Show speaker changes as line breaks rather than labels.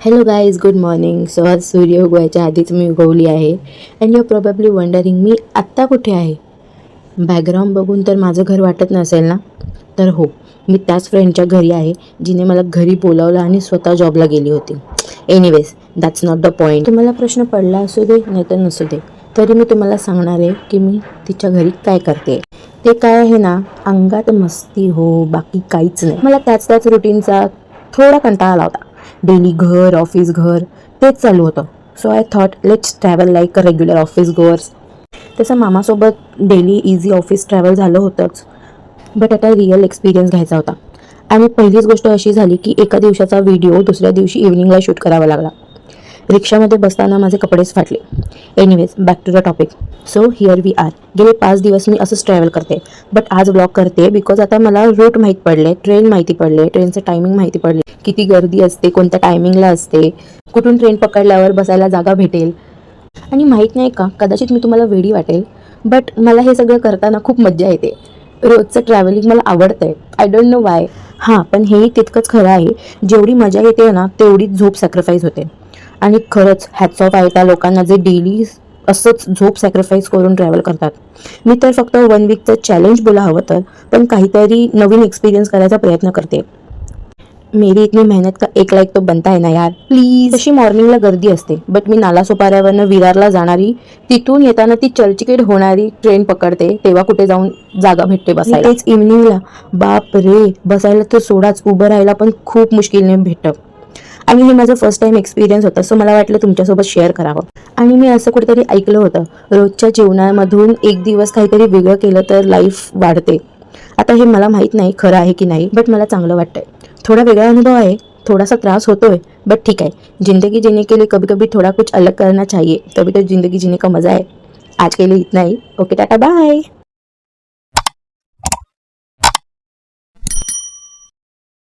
Hello guys, good morning. So आज सूर्य उगवायच्या आधीच मी उगवली आहे. अँड यू प्रोबॅबली वंडरिंग मी आत्ता कुठे आहे. बॅकग्राऊंड बघून तर माझं घर वाटत नसेल ना. तर हो, मी त्याच फ्रेंडच्या घरी आहे जिने मला घरी बोलावलं आणि स्वतः जॉबला गेली होती. Anyways, that's not the point. तुम्हाला प्रश्न पडला असू दे नाही तर नसू दे, तरी मी तुम्हाला सांगणार आहे की मी तिच्या घरी काय करते. ते काय आहे ना, अंगात मस्ती हो, बाकी काहीच नाही. मला त्याच रुटीनचा थोडा कंटाळा आला होता. डेली घर ऑफिस घर तेच चालू होतं. So I thought let's travel like a regular office goers. तसं मामासोबत डेली इझी ऑफिस ट्रॅव्हल झालं होतंच, बट आता रिअल एक्सपिरियन्स घ्यायचा होता. आणि पहिलीच गोष्ट अशी झाली की एका दिवसाचा व्हिडिओ दुसऱ्या दिवशी इव्हनिंगला शूट करावा लागला. रिक्षामध्ये बसताना माझे कपडेच फाटले. Anyways, back to the topic. So here we are. गेले 5 दिवस मी असंच ट्रॅव्हल करते, बट आज ब्लॉग करते बिकॉज आता मला रूट माहीत पडले, ट्रेन माहिती पडले, ट्रेनचं टायमिंग माहिती पडले, किती गर्दी असते, कोणत्या टायमिंगला असते, कुठून ट्रेन पकडल्यावर बसायला जागा भेटेल. आणि माहीत नाही का, कदाचित मी तुम्हाला वेडी वाटेल, बट मला हे सगळं करताना खूप मज्जा येते. रोजचं ट्रॅव्हलिंग मला आवडतं आहे. I don't know Y. हां, पण हेही तितकंच खरं आहे, जेवढी मजा येते ना तेवढीच झोप सॅक्रिफाईस होते. आणि खरंच हॅट्स ऑफ आहे त्या लोकांना जे डेली असंच झोप सॅक्रिफाईस करून ट्रॅव्हल करतात. मी तर फक्त 1 वीकचं चॅलेंज बोला हवं तर, पण काहीतरी नवीन एक्सपिरियन्स करायचा प्रयत्न करते. मेरी इतनी मेहनत का 1 लाईक तो बनता है ना यार, प्लीज. तशी मॉर्निंगला गर्दी असते, बट मी नालासोपाऱ्यावरनं विरारला जाणारी, तिथून येताना ती चर्चगेट होणारी ट्रेन पकडते, तेव्हा कुठे जाऊन जागा भेटते बसायला. तेच इव्हनिंगला, बाप रे, बसायला तर सोडाच, उभं राहायला पण खूप मुश्किलने भेटतं. आणि हे माझं फर्स्ट टाइम एक्सपिरियन्स होतं, सो मला वाटलं तुमच्यासोबत शेअर करावं. आणि मी असं कुठेतरी ऐकलं होतं, रोजच्या जीवनामधून एक दिवस काहीतरी वेगळं केलं तर लाईफ वाढते. आता हे मला माहीत नाही खरं आहे की नाही, बट मला चांगलं वाटतंय. थोडा वेगळा अनुभव आहे, थोडासा त्रास होतोय, बट ठीक आहे. जिंदगी जीने के लिए कभी कभी थोड़ा कुछ अलग करना चाहिए, तभी तो जिंदगी जीने का मजा है. आज के लिए इतना ही. Okay, Tata, bye.